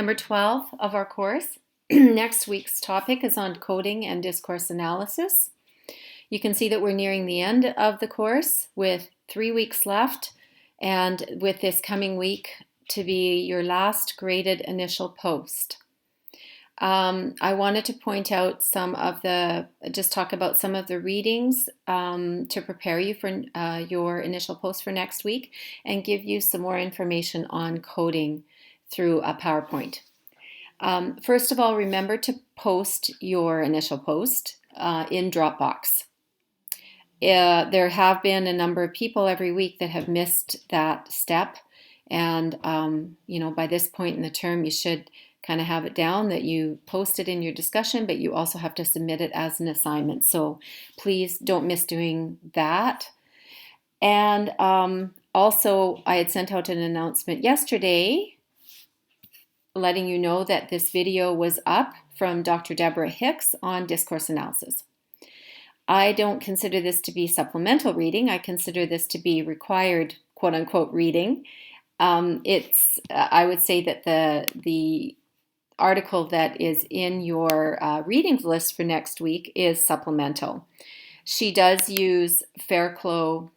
Number 12 of our course. Next week's topic is on coding and discourse analysis. You can see that we're nearing the end of the course with 3 weeks left, and with this coming week to be your last graded initial post. I wanted to point out talk about some of the readings to prepare you for your initial post for next week, and give you some more information on coding through a PowerPoint. First of all, remember to post your initial post in Dropbox. There have been a number of people every week that have missed that step, and by this point in the term you should kind of have it down that you post it in your discussion, but you also have to submit it as an assignment. So please don't miss doing that. And also, I had sent out an announcement yesterday letting you know that this video was up from Dr. Deborah Hicks on discourse analysis. I don't consider this to be supplemental reading. I consider this to be required, quote unquote, reading. I would say that the article that is in your reading list for next week is supplemental. She does use Fairclough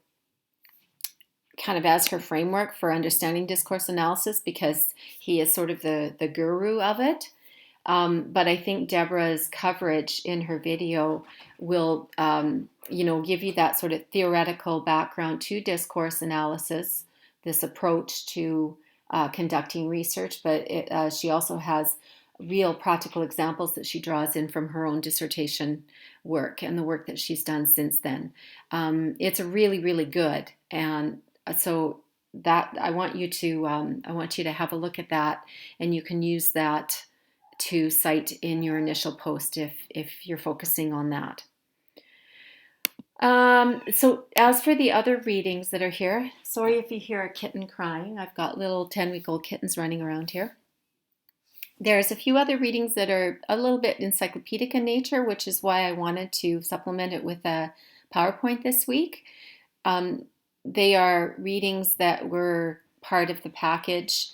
kind of as her framework for understanding discourse analysis because he is sort of the guru of it. But I think Deborah's coverage in her video will, give you that sort of theoretical background to discourse analysis, this approach to conducting research. But she also has real practical examples that she draws in from her own dissertation work and the work that she's done since then. It's really, really good, and so that I want you to have a look at that, and you can use that to cite in your initial post if you're focusing on that. So as for the other readings that are here, sorry if you hear a kitten crying. I've got little 10-week-old kittens running around here. There's a few other readings that are a little bit encyclopedic in nature, which is why I wanted to supplement it with a PowerPoint this week. They are readings that were part of the package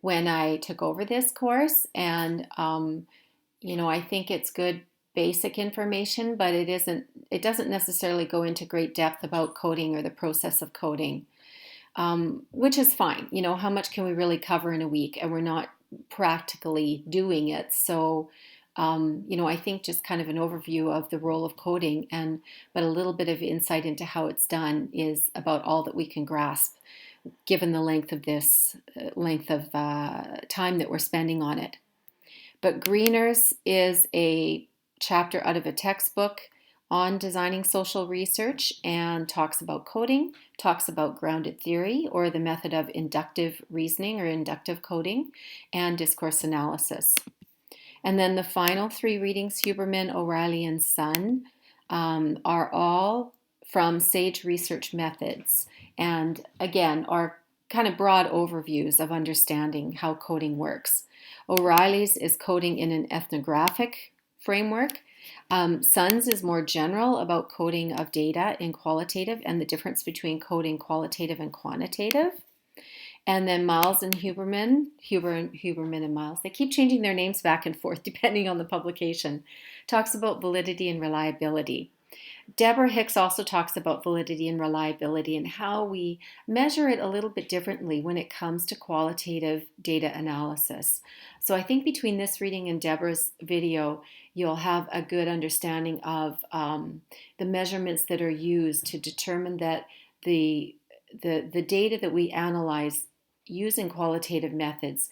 when I took over this course, and I think it's good basic information, but it doesn't necessarily go into great depth about coding or the process of coding, which is fine. How much can we really cover in a week? And we're not practically doing it. So I think just kind of an overview of the role of coding, but a little bit of insight into how it's done is about all that we can grasp, given the length of time that we're spending on it. But Greeners is a chapter out of a textbook on designing social research and talks about coding, talks about grounded theory or the method of inductive reasoning or inductive coding, and discourse analysis. And then the final 3 readings, Huberman, O'Reilly, and Son, are all from Sage Research Methods, and again are kind of broad overviews of understanding how coding works. O'Reilly's is coding in an ethnographic framework. Son's is more general about coding of data in qualitative and the difference between coding qualitative and quantitative. And then Miles and Huberman and Miles, they keep changing their names back and forth depending on the publication, talks about validity and reliability. Deborah Hicks also talks about validity and reliability and how we measure it a little bit differently when it comes to qualitative data analysis. So I think between this reading and Deborah's video, you'll have a good understanding of the measurements that are used to determine that the data that we analyze using qualitative methods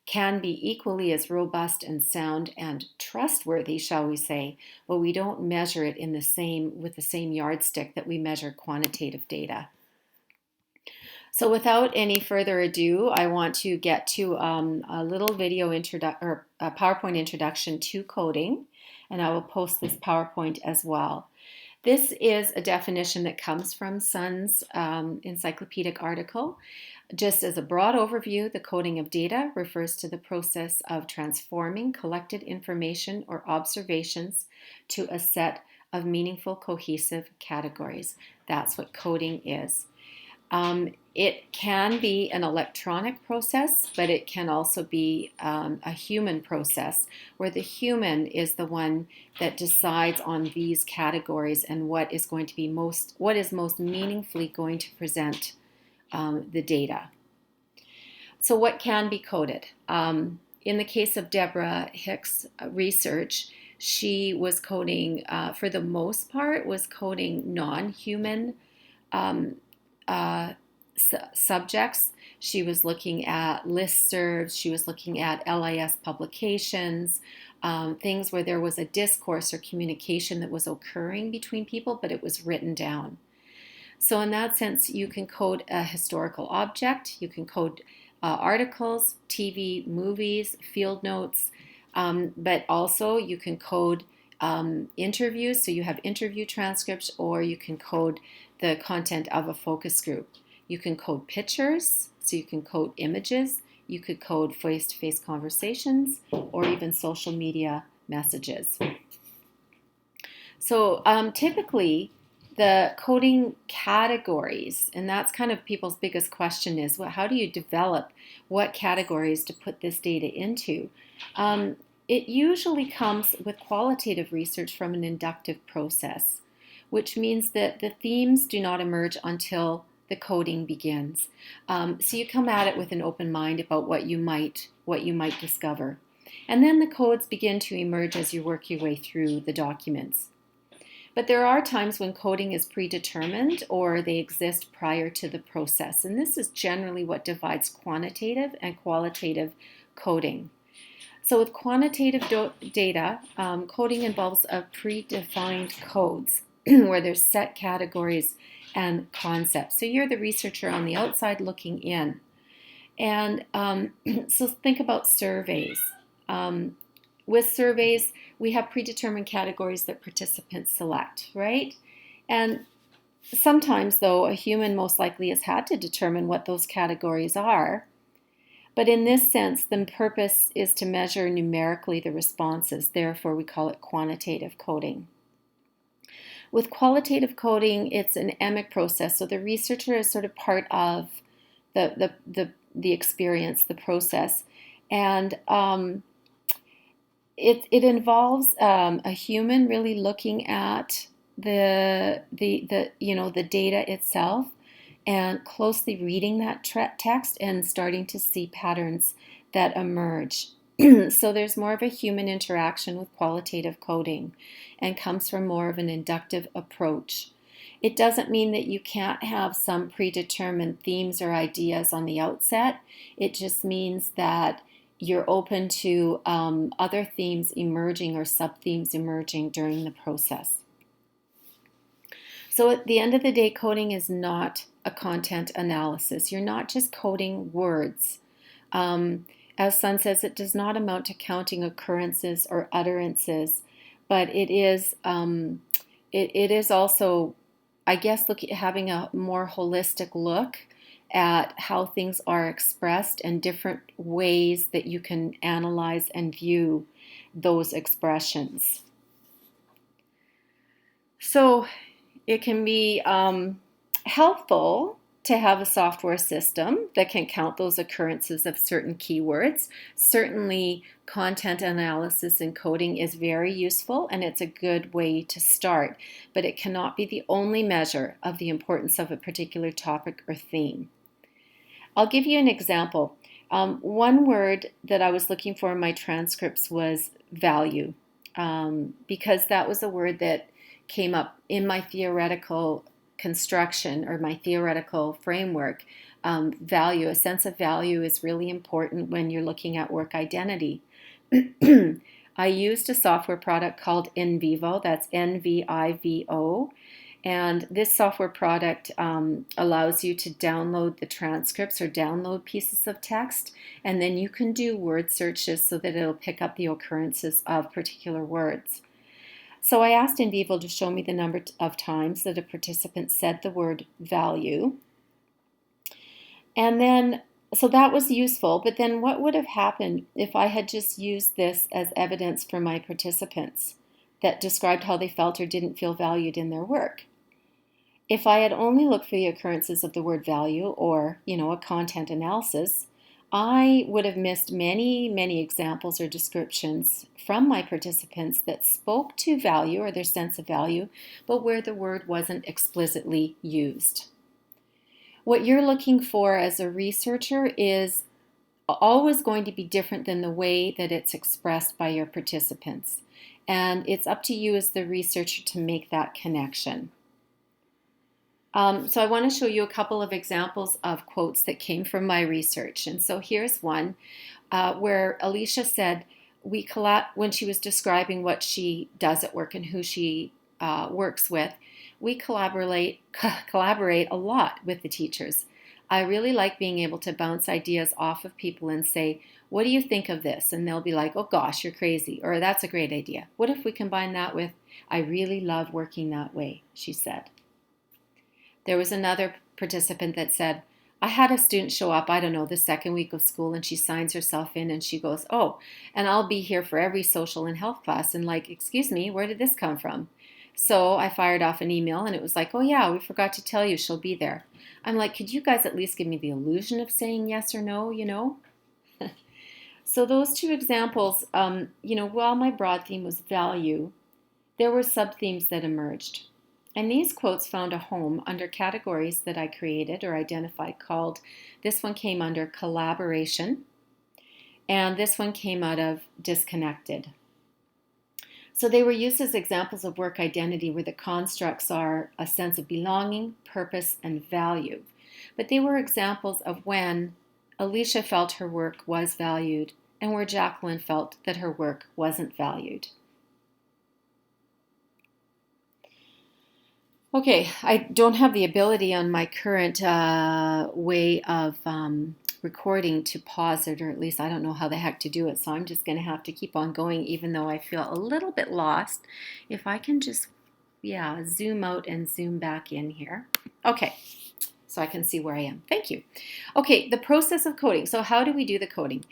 can be equally as robust and sound and trustworthy, shall we say, but we don't measure it with the same yardstick that we measure quantitative data. So without any further ado, I want to get to a little video a PowerPoint introduction to coding, and I will post this PowerPoint as well. This is a definition that comes from Son's encyclopedic article. Just as a broad overview, the coding of data refers to the process of transforming collected information or observations to a set of meaningful, cohesive categories. That's what coding is. It can be an electronic process, but it can also be a human process where the human is the one that decides on these categories and what is most meaningfully going to present the data. So what can be coded? In the case of Deborah Hicks' research, she was coding, for the most part, was coding non-human subjects. She was looking at listservs, she was looking at LIS publications, things where there was a discourse or communication that was occurring between people, but it was written down. So in that sense, you can code a historical object, you can code articles, TV, movies, field notes, but also you can code interviews, so you have interview transcripts, or you can code the content of a focus group. You can code pictures, so you can code images, you could code face-to-face conversations, or even social media messages. So typically, the coding categories, and that's kind of people's biggest question is, well, how do you develop what categories to put this data into? It usually comes with qualitative research from an inductive process, which means that the themes do not emerge until the coding begins. So you come at it with an open mind about what you might discover. And then the codes begin to emerge as you work your way through the documents. But there are times when coding is predetermined or they exist prior to the process. And this is generally what divides quantitative and qualitative coding. So with quantitative data, coding involves a predefined codes where there's set categories and concepts. So you're the researcher on the outside looking in. And so think about surveys. With surveys, we have predetermined categories that participants select, right? And sometimes, though, a human most likely has had to determine what those categories are. But in this sense, the purpose is to measure numerically the responses. Therefore, we call it quantitative coding. With qualitative coding, it's an emic process. So the researcher is sort of part of the experience, the process. And it involves a human really looking at the data itself and closely reading that text and starting to see patterns that emerge. So there's more of a human interaction with qualitative coding and comes from more of an inductive approach. It doesn't mean that you can't have some predetermined themes or ideas on the outset. It just means that you're open to other themes emerging or sub-themes emerging during the process. So at the end of the day, coding is not a content analysis. You're not just coding words. As Sun says, it does not amount to counting occurrences or utterances, but it is also, I guess, having a more holistic look at how things are expressed and different ways that you can analyze and view those expressions. So it can be helpful to have a software system that can count those occurrences of certain keywords. Certainly, content analysis and coding is very useful, and it's a good way to start, but it cannot be the only measure of the importance of a particular topic or theme. I'll give you an example. One word that I was looking for in my transcripts was value, because that was a word that came up in my theoretical construction or my theoretical framework. Value, a sense of value is really important when you're looking at work identity. I used a software product called NVivo, that's NVIVO, and this software product allows you to download the transcripts or download pieces of text, and then you can do word searches so that it'll pick up the occurrences of particular words. So I asked NVivo to show me the number of times that a participant said the word value. And then, so that was useful, but then what would have happened if I had just used this as evidence for my participants that described how they felt or didn't feel valued in their work? If I had only looked for the occurrences of the word value or, a content analysis, I would have missed many, many examples or descriptions from my participants that spoke to value or their sense of value, but where the word wasn't explicitly used. What you're looking for as a researcher is always going to be different than the way that it's expressed by your participants. And it's up to you as the researcher to make that connection. So I want to show you a couple of examples of quotes that came from my research. And so here's one where Alicia said, when she was describing what she does at work and who she works with, we collaborate a lot with the teachers. I really like being able to bounce ideas off of people and say, what do you think of this? And they'll be like, oh gosh, you're crazy, or that's a great idea. What if we combine that with, I really love working that way, she said. There was another participant that said, I had a student show up, I don't know, the second week of school, and she signs herself in and she goes, oh, and I'll be here for every social and health class. And like, excuse me, where did this come from? So I fired off an email and it was like, oh yeah, we forgot to tell you she'll be there. I'm like, could you guys at least give me the illusion of saying yes or no, So those two examples, while my broad theme was value, there were sub-themes that emerged. And these quotes found a home under categories that I created or identified called, this one came under collaboration, and this one came out of disconnected. So they were used as examples of work identity where the constructs are a sense of belonging, purpose, and value. But they were examples of when Alicia felt her work was valued and where Jacqueline felt that her work wasn't valued. Okay, I don't have the ability on my current way of recording to pause it, or at least I don't know how the heck to do it, so I'm just going to have to keep on going even though I feel a little bit lost. If I can just, zoom out and zoom back in here. Okay, so I can see where I am. Thank you. Okay, the process of coding. So how do we do the coding?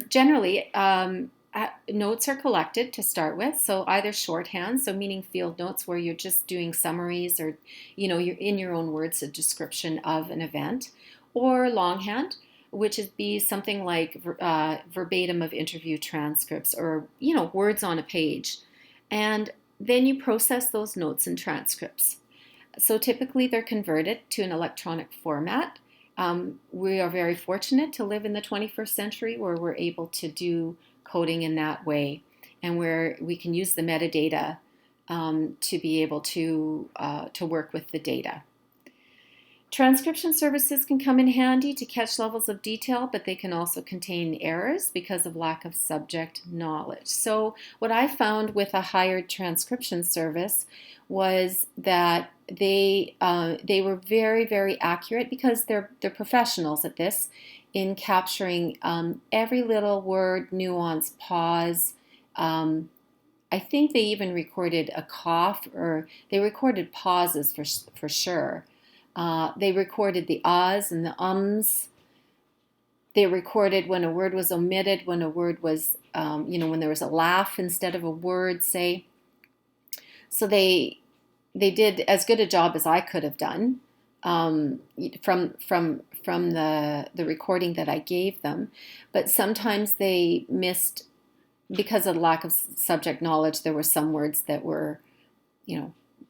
Generally, notes are collected to start with, so either shorthand, so meaning field notes where you're just doing summaries or you're in your own words a description of an event, or longhand, which would be something like verbatim of interview transcripts or words on a page, and then you process those notes and transcripts. So typically they're converted to an electronic format. We are very fortunate to live in the 21st century where we're able to do coding in that way, and where we can use the metadata to be able to work with the data. Transcription services can come in handy to catch levels of detail, but they can also contain errors because of lack of subject knowledge. So what I found with a hired transcription service was that they were very, very accurate because they're professionals at this, in capturing every little word, nuance, pause. I think they even recorded a cough, or they recorded pauses for sure. They recorded the ahs and the ums. They recorded when a word was omitted, when a word was, when there was a laugh instead of a word, say. So they did as good a job as I could have done from the recording that I gave them. But sometimes they missed, because of lack of subject knowledge, there were some words that were,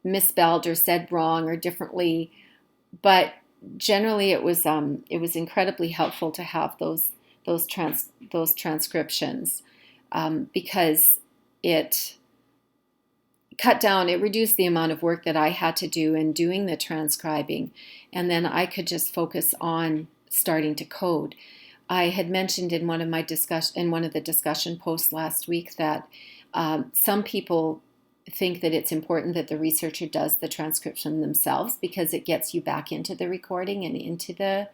misspelled or said wrong or differently. But generally, it was incredibly helpful to have those transcriptions because it reduced the amount of work that I had to do in doing the transcribing, and then I could just focus on starting to code. I had mentioned in one of the discussion posts last week that some people think that it's important that the researcher does the transcription themselves because it gets you back into the recording and into the,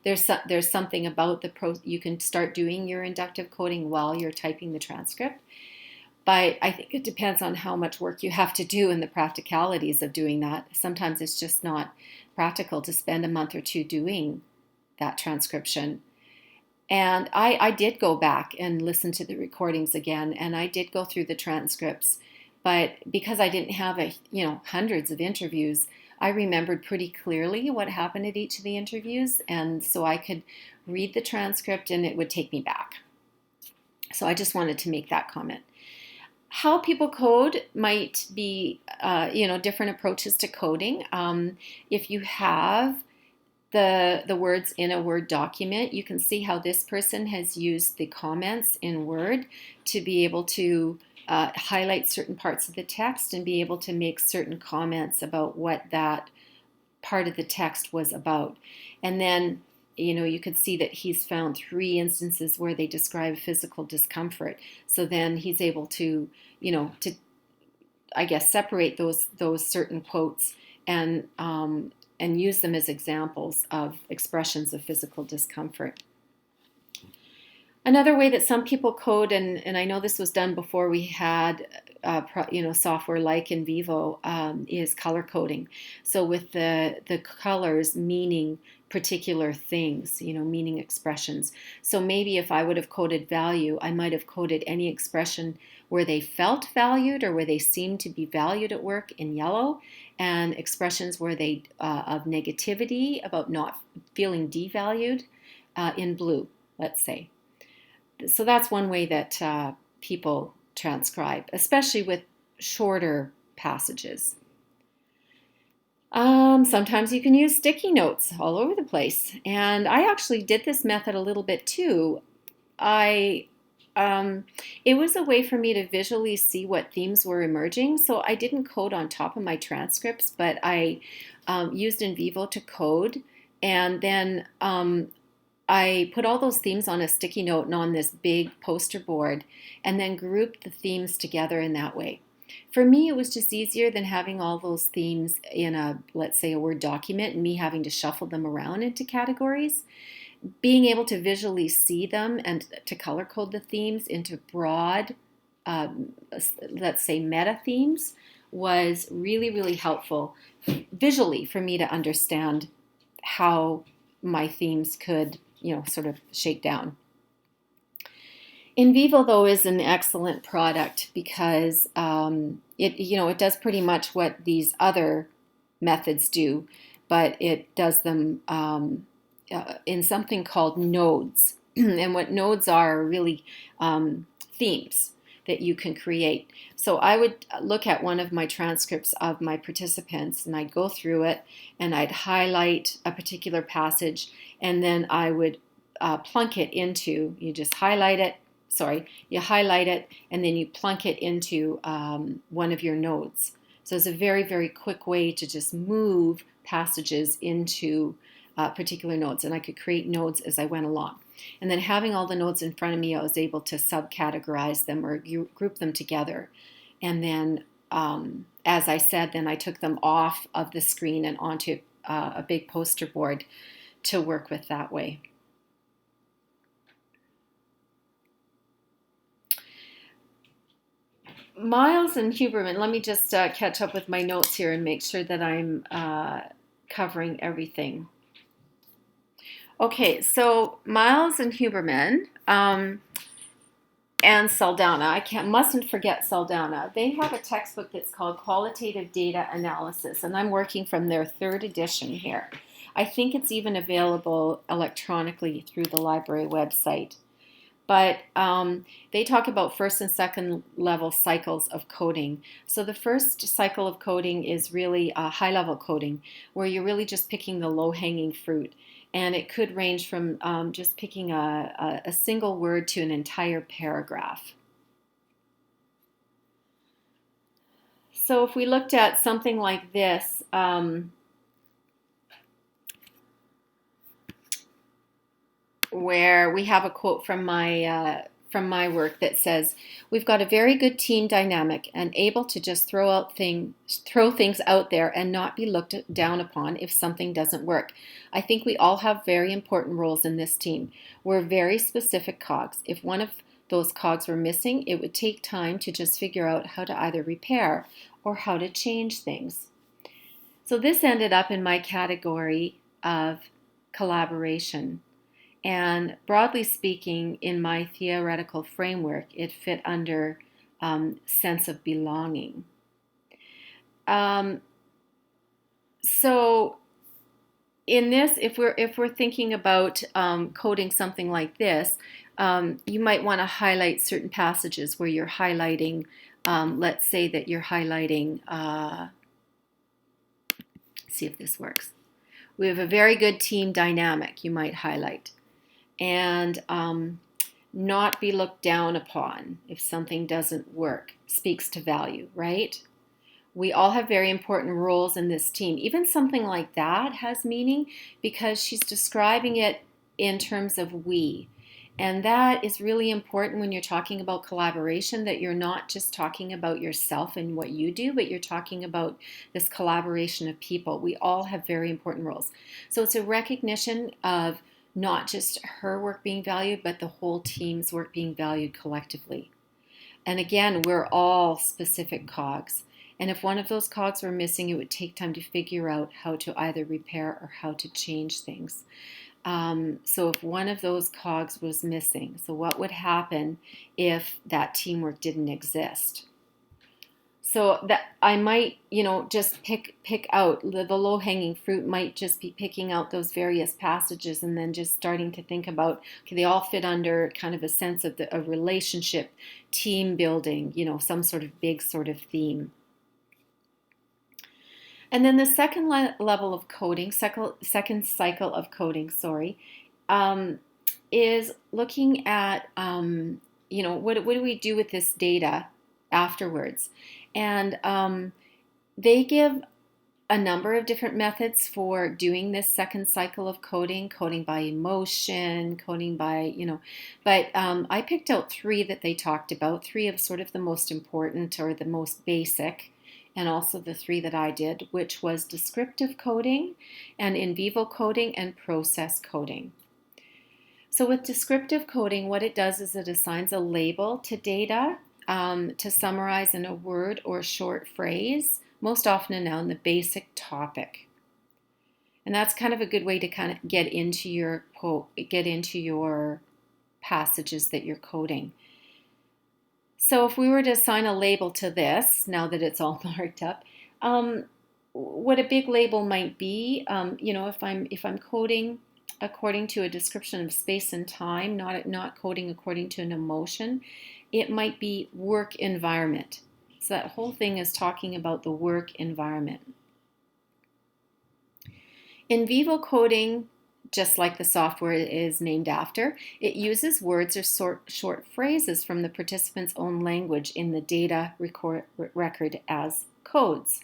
there's something about you can start doing your inductive coding while you're typing the transcript. But I think it depends on how much work you have to do and the practicalities of doing that. Sometimes it's just not practical to spend a month or two doing that transcription. And I did go back and listen to the recordings again, and I did go through the transcripts But because I didn't have hundreds of interviews, I remembered pretty clearly what happened at each of the interviews, and so I could read the transcript and it would take me back. So I just wanted to make that comment. How people code might be, different approaches to coding. If you have the words in a Word document, you can see how this person has used the comments in Word to be able to highlight certain parts of the text and be able to make certain comments about what that part of the text was about. And then, you could see that he's found 3 instances where they describe physical discomfort. So then he's able to, separate those certain quotes and use them as examples of expressions of physical discomfort. Another way that some people code, and I know this was done before we had software like in Vivo, is color coding. So with the colors meaning particular things, meaning expressions. So maybe if I would have coded value, I might have coded any expression where they felt valued or where they seemed to be valued at work in yellow, and expressions where they of negativity about not feeling devalued in blue, let's say. So that's one way that people transcribe, especially with shorter passages. Sometimes you can use sticky notes all over the place. And I actually did this method a little bit too. It was a way for me to visually see what themes were emerging. So I didn't code on top of my transcripts, but I used in Vivo to code. And then I put all those themes on a sticky note and on this big poster board, and then grouped the themes together in that way. For me, it was just easier than having all those themes in let's say, a Word document and me having to shuffle them around into categories. Being able to visually see them and to color code the themes into broad, let's say, meta themes was really, really helpful visually for me to understand how my themes could sort of shake down. In Vivo, though, is an excellent product because it does pretty much what these other methods do, but it does them in something called nodes. And what nodes are really themes that you can create. So I would look at one of my transcripts of my participants and I'd go through it and I'd highlight a particular passage, and then I would plunk it into, you highlight it and then you plunk it into one of your nodes. So it's a very, very quick way to just move passages into particular nodes, and I could create nodes as I went along. And then having all the nodes in front of me, I was able to subcategorize them or group them together. And then, as I said, then I took them off of the screen and onto a big poster board to work with that way. Miles and Huberman, let me just catch up with my notes here and make sure that I'm covering everything. Okay, so Miles and Huberman and Saldana, mustn't forget Saldana. They have a textbook that's called Qualitative Data Analysis, and I'm working from their 3rd edition here. I think it's even available electronically through the library website. But they talk about first and second level cycles of coding. So the first cycle of coding is really high level coding, where you're really just picking the low hanging fruit. And it could range from just picking a single word to an entire paragraph. So if we looked at something like this, where we have a quote from my work that says, "We've got a very good team dynamic and able to just throw things out there and not be looked down upon if something doesn't work. I think we all have very important roles in this team. We're very specific cogs. If one of those cogs were missing, it would take time to just figure out how to either repair or how to change things." So this ended up in my category of collaboration. And broadly speaking, in my theoretical framework, it fit under sense of belonging. So in this, if we're thinking about coding something like this, you might want to highlight certain passages where you're highlighting. Let's say that you're highlighting. See if this works. We have a very good team dynamic. You might highlight, and not be looked down upon if something doesn't work. Speaks to value, right? We all have very important roles in this team. Even something like that has meaning because she's describing it in terms of we. And that is really important when you're talking about collaboration, that you're not just talking about yourself and what you do, but you're talking about this collaboration of people. We all have very important roles. So it's a recognition of not just her work being valued, but the whole team's work being valued collectively. And again, we're all specific cogs. And if one of those cogs were missing, it would take time to figure out how to either repair or how to change things. So if one of those cogs was missing, so what would happen if that teamwork didn't exist? So that I might, just pick out the low-hanging fruit might just be picking out those various passages and then just starting to think about, okay, they all fit under kind of a sense of a relationship, team building, some sort of big sort of theme. And then the second level of coding, second cycle of coding, is looking at, what do we do with this data afterwards? And they give a number of different methods for doing this second cycle of coding by emotion, coding by, but I picked out three that they talked about, three of sort of the most important or the most basic, and also the three that I did, which was descriptive coding and in vivo coding and process coding. So with descriptive coding, what it does is it assigns a label to data to summarize in a word or short phrase, most often a noun, the basic topic. And that's kind of a good way to kind of get into your passages that you're coding. So if we were to assign a label to this, now that it's all marked up, what a big label might be, if I'm coding according to a description of space and time, not coding according to an emotion, it might be work environment. So that whole thing is talking about the work environment. In vivo coding, just like the software is named after, it uses words or short phrases from the participant's own language in the data record as codes.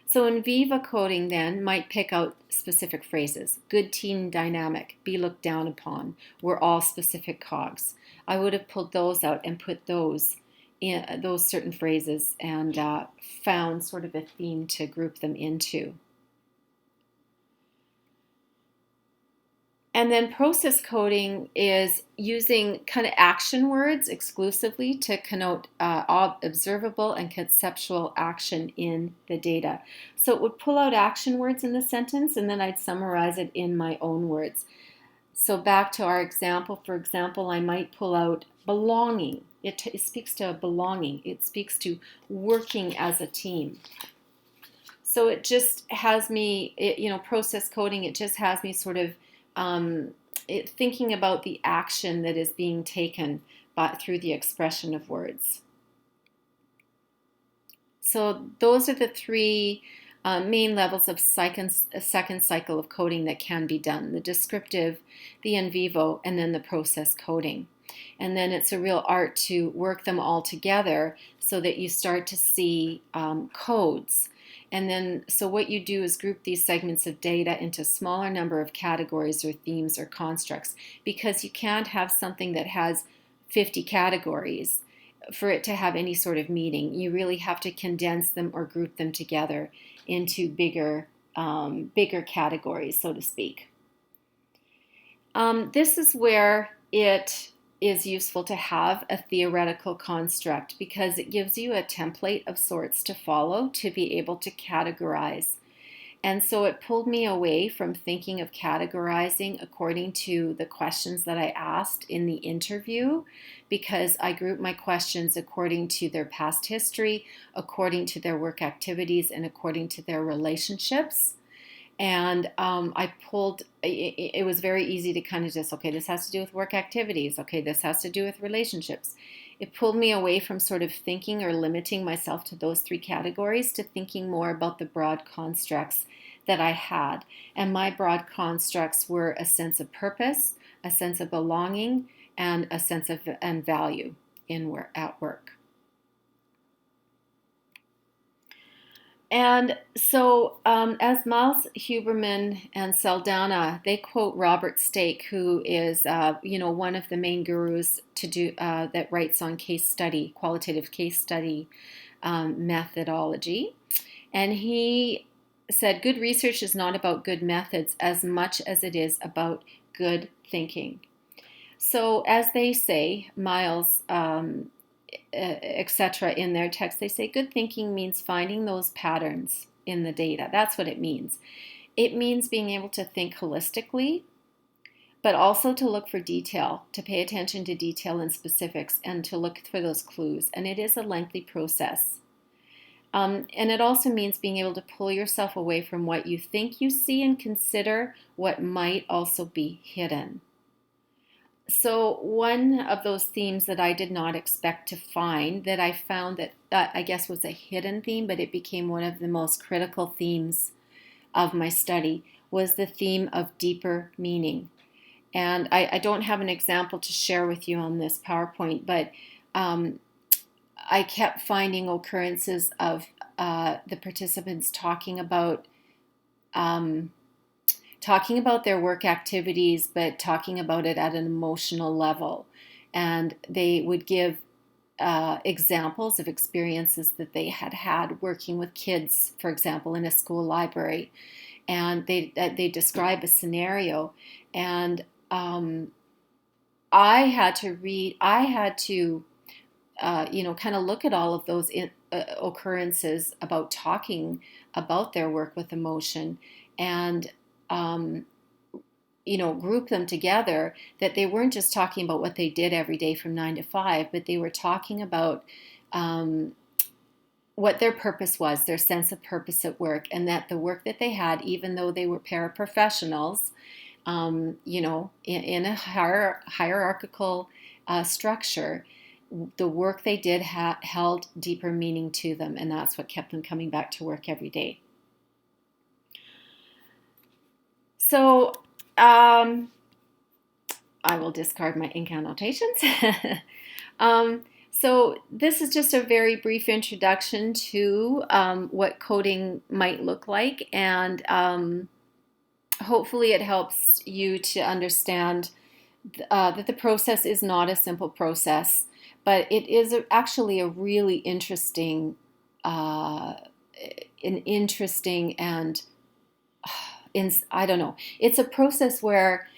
So in vivo coding then might pick out specific phrases. Good team dynamic, be looked down upon, were all specific cogs. I would have pulled those out and put those in those certain phrases and found sort of a theme to group them into. And then process coding is using kind of action words exclusively to connote observable and conceptual action in the data. So it would pull out action words in the sentence and then I'd summarize it in my own words. So back to our example, for example, I might pull out belonging. It speaks to belonging. It speaks to working as a team. So it just has me, process coding, it just has me sort of thinking about the action that is being taken through the expression of words. So those are the three main levels of a second cycle of coding that can be done: the descriptive, the in vivo, and then the process coding. And then it's a real art to work them all together so that you start to see codes. And then, so what you do is group these segments of data into a smaller number of categories or themes or constructs, because you can't have something that has 50 categories for it to have any sort of meaning. You really have to condense them or group them together into bigger categories, so to speak. This is where it is useful to have a theoretical construct, because it gives you a template of sorts to follow to be able to categorize. And so it pulled me away from thinking of categorizing according to the questions that I asked in the interview, because I grouped my questions according to their past history, according to their work activities, and according to their relationships. And it was very easy to kind of just, okay, this has to do with work activities. Okay, this has to do with relationships. It pulled me away from sort of thinking or limiting myself to those three categories to thinking more about the broad constructs that I had. And my broad constructs were a sense of purpose, a sense of belonging, and a sense of and value at work. And so, as Miles Huberman and Saldana, they quote Robert Stake, who is, one of the main gurus that writes on qualitative case study methodology. And he said, good research is not about good methods as much as it is about good thinking. So, as they say, Miles, etc., in their text, they say good thinking means finding those patterns in the data. That's what it means. It means being able to think holistically, but also to look for detail, to pay attention to detail and specifics, and to look for those clues. And it is a lengthy process. And it also means being able to pull yourself away from what you think you see and consider what might also be hidden. So one of those themes that I did not expect to find, that I found that I guess was a hidden theme, but it became one of the most critical themes of my study, was the theme of deeper meaning. And I don't have an example to share with you on this PowerPoint, but I kept finding occurrences of the participants talking about their work activities, but talking about it at an emotional level. And they would give examples of experiences that they had working with kids, for example, in a school library. And they describe a scenario. And I had to kind of look at all of those occurrences about talking about their work with emotion, and group them together, that they weren't just talking about what they did every day from 9 to 5, but they were talking about what their purpose was, their sense of purpose at work, and that the work that they had, even though they were paraprofessionals, in a hierarchical structure, the work they did held deeper meaning to them, and that's what kept them coming back to work every day. So I will discard my ink annotations. So this is just a very brief introduction to what coding might look like, and hopefully it helps you to understand that the process is not a simple process, but it is actually a really interesting and I don't know. It's a process where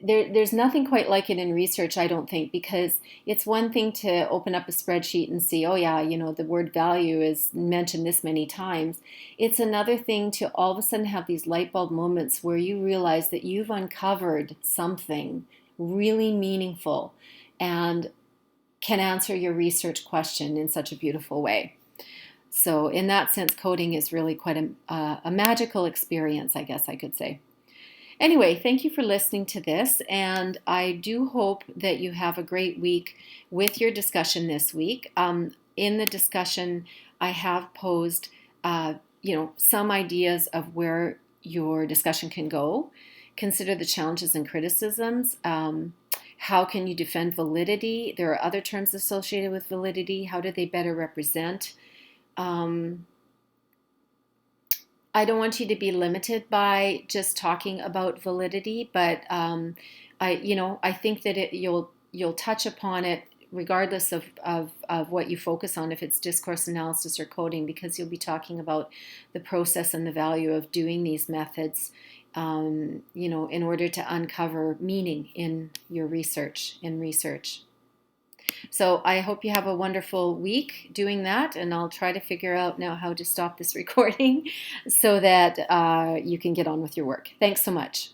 there's nothing quite like it in research, I don't think, because it's one thing to open up a spreadsheet and see, oh yeah, the word value is mentioned this many times. It's another thing to all of a sudden have these light bulb moments where you realize that you've uncovered something really meaningful and can answer your research question in such a beautiful way. So in that sense, coding is really quite a magical experience, I guess I could say. Anyway, thank you for listening to this, and I do hope that you have a great week with your discussion this week. In the discussion, I have posed, some ideas of where your discussion can go. Consider the challenges and criticisms. How can you defend validity? There are other terms associated with validity. How do they better represent? I don't want you to be limited by just talking about validity, but I think that you'll touch upon it regardless of what you focus on, if it's discourse analysis or coding, because you'll be talking about the process and the value of doing these methods, in order to uncover meaning in your research. So I hope you have a wonderful week doing that, and I'll try to figure out now how to stop this recording so that you can get on with your work. Thanks so much.